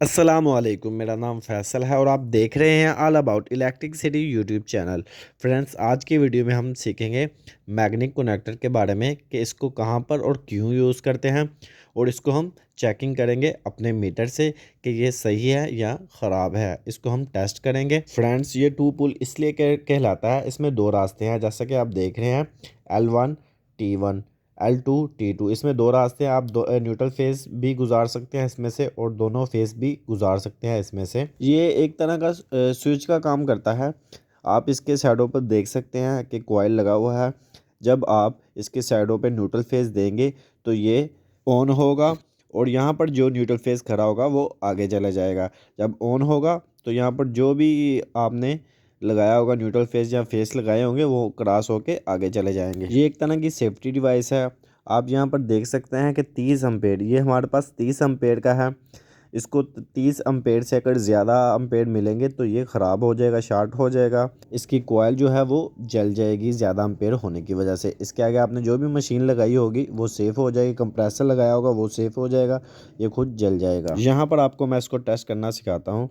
अस्सलामुअलैकुम, मेरा नाम फैसल है और आप देख रहे हैं all about electricity YouTube channel. Friends, आज की वीडियो में हम सीखेंगे मैग्नेटिक कनेक्टर के बारे में कि इसको कहां पर और क्यों यूज़ करते हैं, और इसको हम चेकिंग करेंगे अपने मीटर से कि ये सही है या ख़राब है। इसको हम टेस्ट करेंगे। फ्रेंड्स, ये टू पुल इसलिए कहलाता है, इसमें दो रास्ते हैं जैसा कि आप देख रहे हैं, L1 T1 L2 T2। इसमें दो रास्ते हैं। आप दो न्यूट्रल फेस भी गुजार सकते हैं इसमें से, और दोनों फेस भी गुजार सकते हैं इसमें से। ये एक तरह का स्विच का काम करता है। आप इसके साइडों पर देख सकते हैं कि कॉइल लगा हुआ है। जब आप इसके साइडों पे न्यूट्रल फेस देंगे तो ये ऑन होगा, और यहाँ पर जो न्यूट्रल फेस खड़ा होगा वो आगे चला जाएगा। जब ऑन होगा तो यहाँ पर जो भी आपने लगाया होगा, न्यूट्रल फेस या फेस लगाए होंगे, वो क्रॉस होके आगे चले जाएंगे। ये एक तरह की सेफ्टी डिवाइस है। आप यहाँ पर देख सकते हैं कि 30 अम्पेयर, ये हमारे पास 30 अम्पेयर का है। इसको 30 अम्पेयर से अगर ज़्यादा अम्पेयर मिलेंगे तो ये ख़राब हो जाएगा, शार्ट हो जाएगा। इसकी कॉइल जो है वो जल जाएगी ज़्यादा अम्पेयर होने की वजह से। इसके आगे आपने जो भी मशीन लगाई होगी वो सेफ़ हो जाएगी, कंप्रेसर लगाया होगा वो सेफ़ हो जाएगा, ये खुद जल जाएगा। यहाँ पर आपको मैं इसको टेस्ट करना सिखाता हूँ।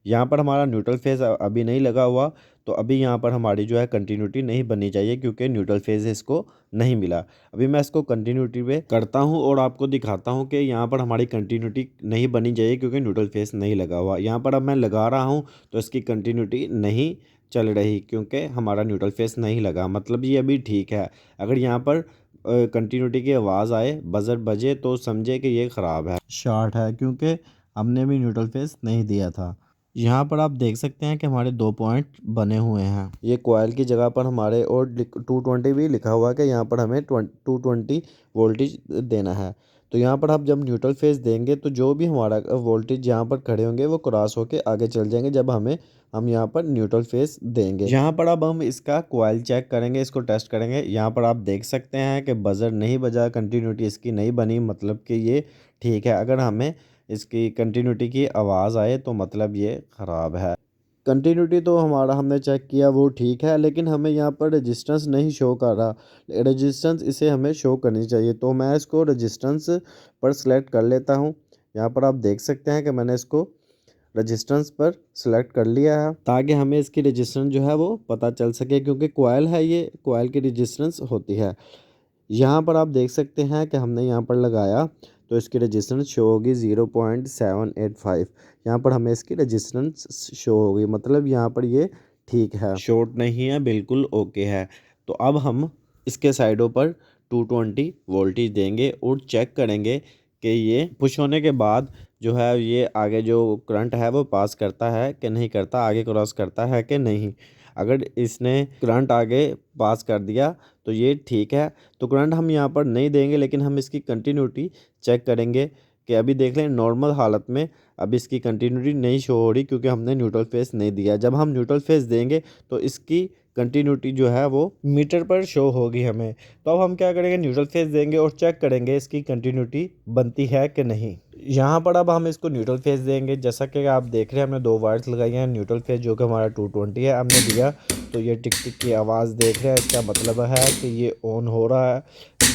यहाँ पर हमारा न्यूट्रल फेज़ अभी नहीं लगा हुआ, तो अभी यहाँ पर हमारी जो है कंटिन्यूटी नहीं बननी चाहिए, क्योंकि न्यूट्रल फेज़ इसको नहीं मिला। अभी मैं इसको कंटिन्यूटी पे करता हूँ और आपको दिखाता हूँ कि यहाँ पर हमारी कंटिन्यूटी नहीं बनी चाहिए, क्योंकि न्यूट्रल फेज़ नहीं लगा हुआ। यहाँ पर अब मैं लगा रहा हूँ तो इसकी कंटिन्यूटी नहीं चल रही, क्योंकि हमारा न्यूट्रल फेज़ नहीं लगा। मतलब ये अभी ठीक है। अगर यहाँ पर कंटिन्यूटी की आवाज़ आए, बजर बजे, तो समझे कि ये ख़राब है, शॉर्ट है, क्योंकि हमने भी न्यूट्रल फेज़ नहीं दिया था। यहाँ पर आप देख सकते हैं कि हमारे दो पॉइंट बने हुए हैं। ये कॉइल की जगह पर हमारे और 220 भी लिखा हुआ है कि यहाँ पर हमें 220 वोल्टेज देना है। तो यहाँ पर आप जब न्यूट्रल फेस देंगे तो जो भी हमारा वोल्टेज यहाँ पर खड़े होंगे वो क्रॉस होके आगे चल जाएंगे, जब हम यहाँ पर न्यूट्रल फेस देंगे। यहाँ पर अब हम इसका कॉइल चेक करेंगे, इसको टेस्ट करेंगे। यहाँ पर आप देख सकते हैं कि बजर नहीं बजा, कंटिन्यूटी इसकी नहीं बनी, मतलब कि ये ठीक है। अगर हमें इसकी कंटिन्यूटी की आवाज़ आए तो मतलब ये ख़राब है। कंटिन्यूटी तो हमारा हमने चेक किया वो ठीक है, लेकिन हमें यहाँ पर रेजिस्टेंस नहीं शो कर रहा। रेजिस्टेंस इसे हमें शो करनी चाहिए, तो मैं इसको रेजिस्टेंस पर सेलेक्ट कर लेता हूँ। यहाँ पर आप देख सकते हैं कि मैंने इसको रेजिस्टेंस पर सेलेक्ट कर लिया है, ताकि हमें इसकी रेजिस्टेंस जो है वो पता चल सके, क्योंकि कॉइल है, ये कॉइल की रेजिस्टेंस होती है। यहाँ पर आप देख सकते हैं कि हमने यहाँ पर लगाया तो इसकी रेजिस्टेंस शो होगी 0.785। यहाँ पर हमें इसकी रेजिस्टेंस शो होगी, मतलब यहाँ पर ये ठीक है, शॉर्ट नहीं है, बिल्कुल ओके है। तो अब हम इसके साइडों पर 220 वोल्टेज देंगे और चेक करेंगे कि ये पुश होने के बाद जो है ये आगे जो करंट है वो पास करता है कि नहीं करता, आगे क्रॉस करता है कि नहीं। अगर इसने करंट आगे पास कर दिया तो ये ठीक है। तो करंट हम यहाँ पर नहीं देंगे, लेकिन हम इसकी कंटिन्यूटी चेक करेंगे कि अभी देख लें नॉर्मल हालत में अब इसकी कंटिन्यूटी नहीं शो हो रही, क्योंकि हमने न्यूट्रल फेस नहीं दिया। जब हम न्यूट्रल फेस देंगे तो इसकी कंटिन्यूटी जो है वो मीटर पर शो होगी हमें। तो अब हम क्या करेंगे, न्यूट्रल फेस देंगे और चेक करेंगे इसकी कंटिन्यूटी बनती है कि नहीं। यहाँ पर अब हम इसको न्यूट्रल फेस देंगे। जैसा कि आप देख रहे हैं, हमने दो वायर्स लगाई हैं। न्यूट्रल फेस जो कि हमारा 220 है, हमने दिया तो ये टिक टिक की आवाज़ देख रहे हैं। इसका मतलब है कि ये ऑन हो रहा है।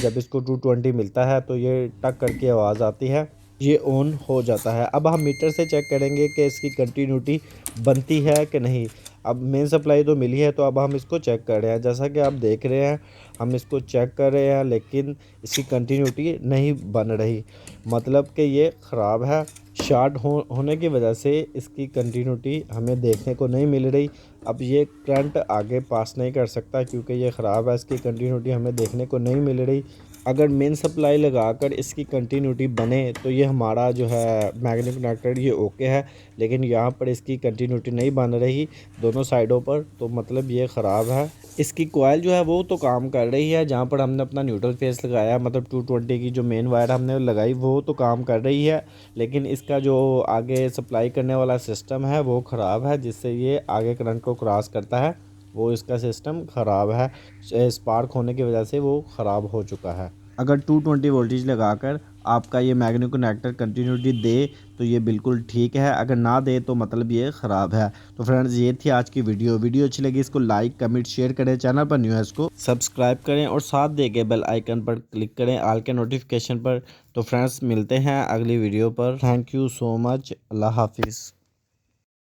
जब इसको 220 मिलता है तो ये टक करके आवाज़ आती है, ये ऑन हो जाता है। अब हम मीटर से चेक करेंगे कि इसकी कंटिन्यूटी बनती है कि नहीं। अब मेन सप्लाई तो मिली है, तो अब हम इसको चेक कर रहे हैं। जैसा कि आप देख रहे हैं, हम इसको चेक कर रहे हैं, लेकिन इसकी कंटिन्यूटी नहीं बन रही, मतलब कि ये ख़राब है। शार्ट होने की वजह से इसकी कंटिन्यूटी हमें देखने को नहीं मिल रही। अब ये करंट आगे पास नहीं कर सकता, क्योंकि ये ख़राब है, इसकी कंटिन्यूटी हमें देखने को नहीं मिल रही। अगर मेन सप्लाई लगाकर इसकी कंटिन्यूटी बने तो ये हमारा जो है मैग्नेटिक कनेक्टर ये ओके है, लेकिन यहाँ पर इसकी कंटिन्यूटी नहीं बन रही दोनों साइडों पर, तो मतलब ये ख़राब है। इसकी कॉइल जो है वो तो काम कर रही है, जहाँ पर हमने अपना न्यूट्रल फेस लगाया, मतलब 220 की जो मेन वायर हमने लगाई वो तो काम कर रही है, लेकिन इसका जो आगे सप्लाई करने वाला सिस्टम है वो ख़राब है, जिससे ये आगे करंट को क्रॉस करता है, वो इसका सिस्टम ख़राब है। स्पार्क होने की वजह से वो ख़राब हो चुका है। अगर 220 वोल्टेज लगाकर आपका ये मैग्नेटिक कनेक्टर कंटिन्यूटी दे तो ये बिल्कुल ठीक है, अगर ना दे तो मतलब ये ख़राब है। तो फ्रेंड्स ये थी आज की वीडियो अच्छी लगी इसको लाइक कमेंट शेयर करें, चैनल पर न्यू है इसको सब्सक्राइब करें और साथ दे के बेल आइकन पर क्लिक करें ऑल के नोटिफिकेशन पर। तो फ्रेंड्स मिलते हैं अगली वीडियो पर। Thank you so much. अल्लाह हाफिज़।